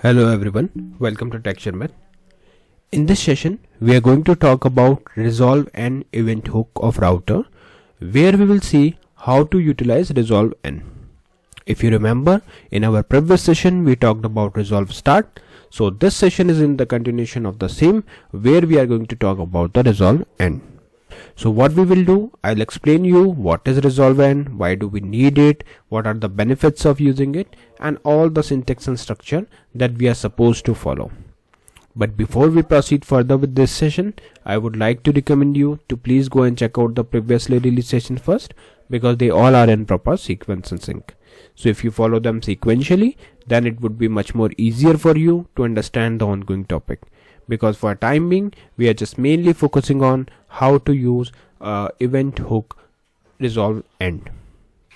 Hello everyone, welcome to Sharmit. In this session, we are going to talk about resolve and event hook of router, where we will see how to utilize ResolveEnd. If you remember, in our previous session, we talked about ResolveStart. So this session is in the continuation of the same, where we are going to talk about the ResolveEnd. So what we will do, I'll explain you what is ResolveEnd, why do we need it, what are the benefits of using it, and all the syntax and structure that we are supposed to follow. But before we proceed further with this session, I would like to recommend you to please go and check out the previously released session first, because they all are in proper sequence and sync. So if you follow them sequentially, then it would be much more easier for you to understand the ongoing topic. Because for time being, we are just mainly focusing on how to use event hook ResolveEnd.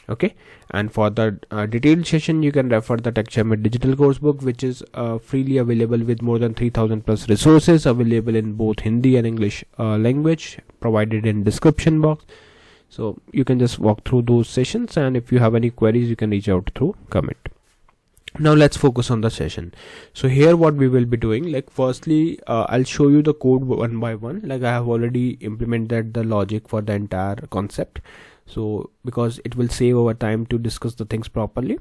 Okay, and for the detailed session, you can refer the Sharmit digital course book, which is freely available with more than 3000 plus resources available in both Hindi and English language, provided in description box. So you can just walk through those sessions, and if you have any queries, you can reach out through comment. Now let's focus on the session. So here what we will be doing, like firstly I'll show you the code one by one. Like I have already implemented the logic for the entire concept, so because it will save our time to discuss the things properly.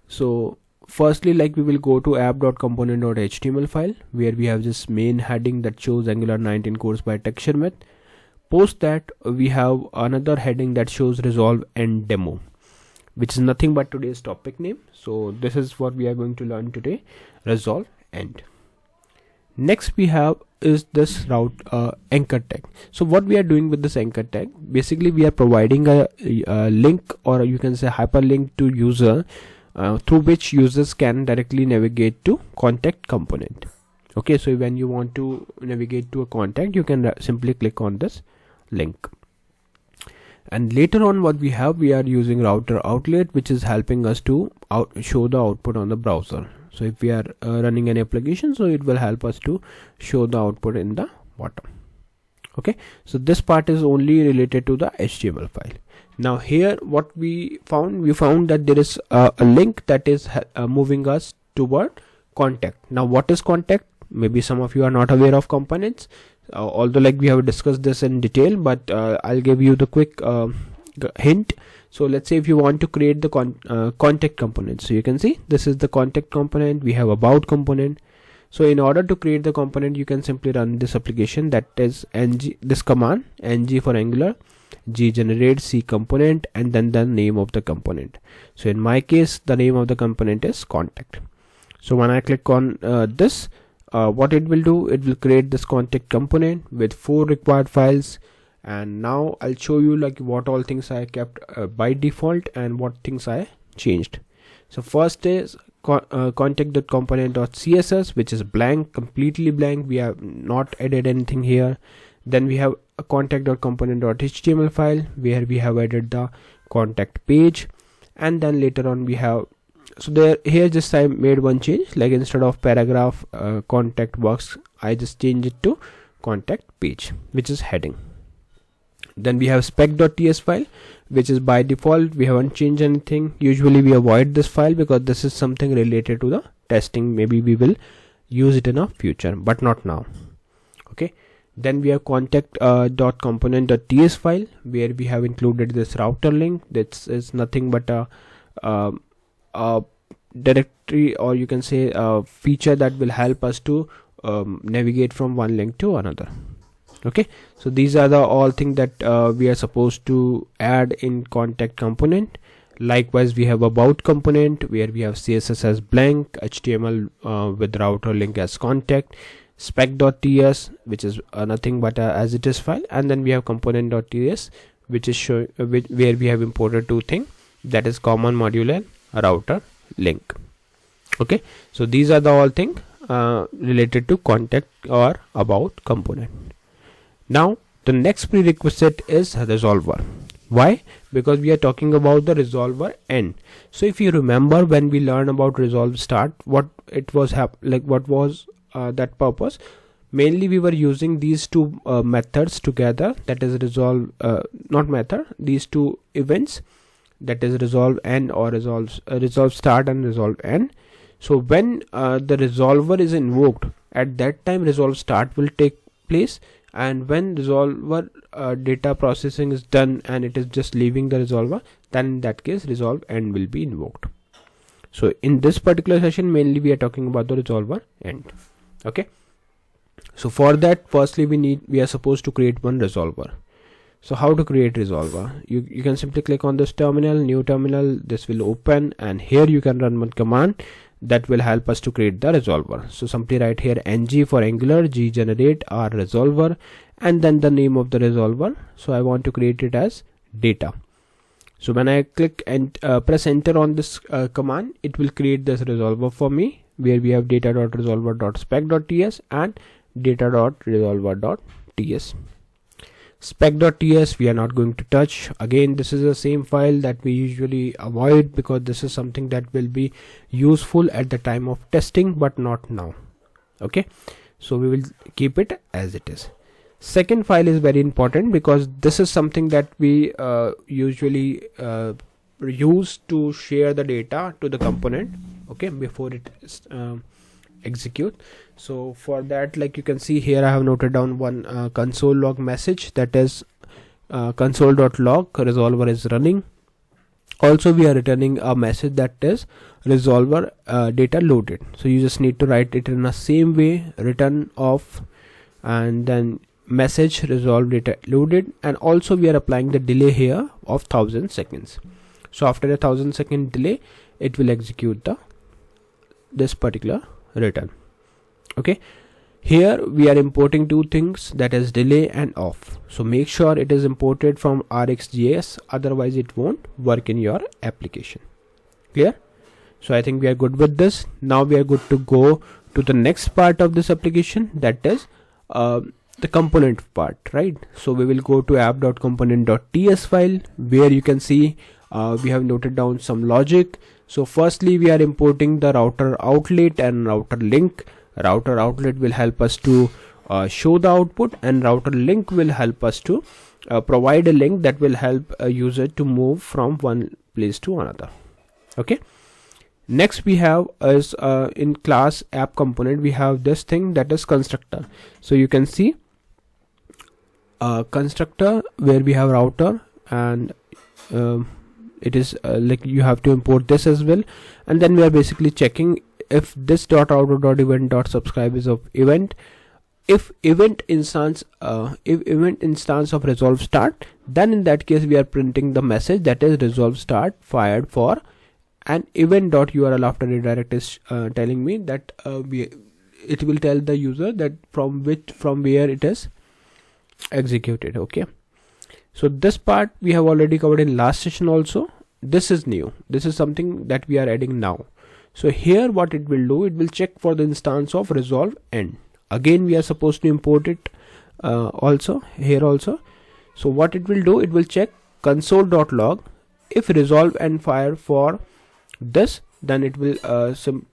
So firstly, like we will go to app.component.html file, where we have this main heading that shows Angular 19 course by Sharmit. Post that, we have another heading that shows ResolveEnd demo, which is nothing but today's topic name. So this is what we are going to learn today, ResolveEnd. Next we have is this route anchor tag. So what we are doing with this anchor tag, basically we are providing a link, or you can say hyperlink to user, through which users can directly navigate to contact component. Okay, so when you want to navigate to a contact, you can simply click on this link. And later on what we are using router outlet, which is helping us to show the output on the browser. So if we are running an application, so it will help us to show the output in the bottom. Okay, so this part is only related to the HTML file. Now here what we found that there is a link that is moving us toward contact. Now what is contact? Maybe some of you are not aware of components, although like we have discussed this in detail, but I'll give you the quick hint. So let's say if you want to create the contact component, so you can see this is the contact component, we have about component. So in order to create the component, you can simply run this application, that is this command ng for Angular, g generate c component, and then the name of the component. So in my case, the name of the component is contact. So when I click on this, what it will do, it will create this contact component with 4 required files. And now I'll show you like what all things I kept by default and what things I changed. So first is contact.component.css, which is blank, completely blank. We have not added anything here. Then we have a contact.component.html file, where we have added the contact page. And then later on we have, so there here just I made one change, like instead of paragraph contact box, I just changed it to contact page, which is heading. Then we have spec.ts file, which is by default, we haven't changed anything. Usually we avoid this file because this is something related to the testing. Maybe we will use it in a future, but not now. Okay, then we have contact.component.ts file, where we have included this router link. This is nothing but a directory, or you can say a feature that will help us to navigate from one link to another. Okay, so these are the all things that we are supposed to add in contact component. Likewise, we have about component, where we have CSS as blank, HTML with router link as contact, spec.ts, which is nothing but as it is file, and then we have component.ts, which is showing where we have imported 2 things, that is common module and router link. Okay, so these are the all things related to contact or about component. Now the next prerequisite is resolver. Why? Because we are talking about the ResolveEnd. So if you remember, when we learned about ResolveStart, what it was what was that purpose? Mainly we were using these 2 methods together, that is these 2 events, that is ResolveEnd or ResolveStart and ResolveEnd. So when the resolver is invoked, at that time resolve start will take place, and when resolver data processing is done and it is just leaving the resolver, then in that case resolve end will be invoked. So in this particular session mainly we are talking about the resolver end. Okay, so for that firstly we are supposed to create one resolver. So how to create resolver? You can simply click on this terminal, new terminal, this will open, and here you can run one command that will help us to create the resolver. So simply write here ng for Angular, g generate r resolver, and then the name of the resolver. So I want to create it as data. So when I click and press enter on this command, it will create this resolver for me, where we have data.resolver.spec.ts and data.resolver.ts. spec.ts we are not going to touch. Again, this is the same file that we usually avoid because this is something that will be useful at the time of testing, but not now. Okay, so we will keep it as it is. Second file is very important because this is something that we usually use to share the data to the component, okay, before it execute. So for that, like you can see here, I have noted down one console log message, that is console.log resolver is running. Also we are returning a message that is resolver data loaded. So you just need to write it in the same way, return of and then message resolve data loaded, and also we are applying the delay here of 1000 seconds. So after a 1000 second delay, it will execute this particular return. Okay, here we are importing two things, that is delay and off. So make sure it is imported from RxJS, otherwise it won't work in your application. Clear? So I think we are good with this. Now we are good to go to the next part of this application, that is the component part, right? So we will go to app.component.ts file, where you can see we have noted down some logic. So firstly we are importing the router outlet and router link. Router outlet will help us to show the output, and router link will help us to provide a link that will help a user to move from one place to another. Okay, next we have as in class app component, we have this thing that is constructor. So you can see constructor where we have router, and it is like you have to import this as well, and then we are basically checking if this .router.event.subscribe is of event. If event instance of resolve start, then in that case we are printing the message that is resolve start fired for, and event.url after redirect is telling me that it will tell the user that from where it is executed. Okay, so this part we have already covered in last session also. This is new, this is something that we are adding now. So here what it will do, it will check for the instance of ResolveEnd. Again we are supposed to import it also here also. So what it will do, it will check console.log. If ResolveEnd fire for this, then it will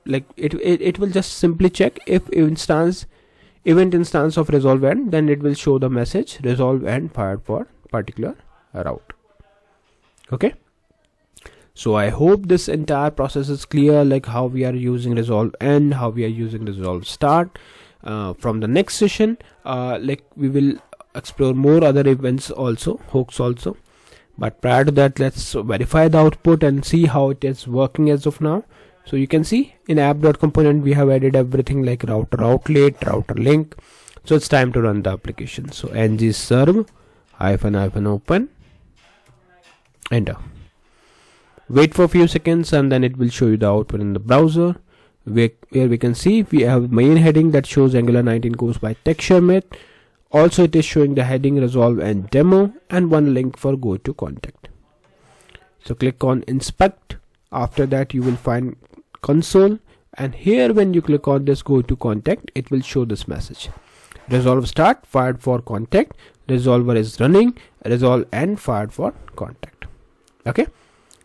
it will just simply check if event instance of ResolveEnd, then it will show the message ResolveEnd fired for particular route. Okay, so I hope this entire process is clear, like how we are using ResolveEnd, how we are using ResolveStart. From the next session, like we will explore more other events also, hooks also. But prior to that, let's verify the output and see how it is working as of now. So you can see in app.component we have added everything like router outlet, router link. So it's time to run the application. So ng serve -open, enter. Wait for a few seconds and then it will show you the output in the browser, where we can see we have main heading that shows Angular 19 course by Sharmit. Also it is showing the heading ResolveEnd demo and one link for go to contact. So click on inspect. After that you will find console, and here when you click on this go to contact, it will show this message: ResolveStart fired for contact, resolver is running, ResolveEnd fired for contact. Okay,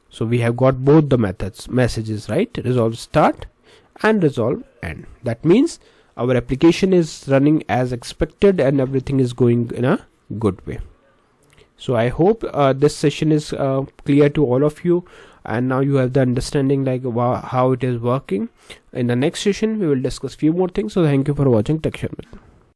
so we have got both the messages, right? ResolveStart and ResolveEnd. That means our application is running as expected and everything is going in a good way. So I hope this session is clear to all of you. and now you have the understanding like how it is working. In the next session we will discuss few more things. So thank you for watching Tech Sharmit.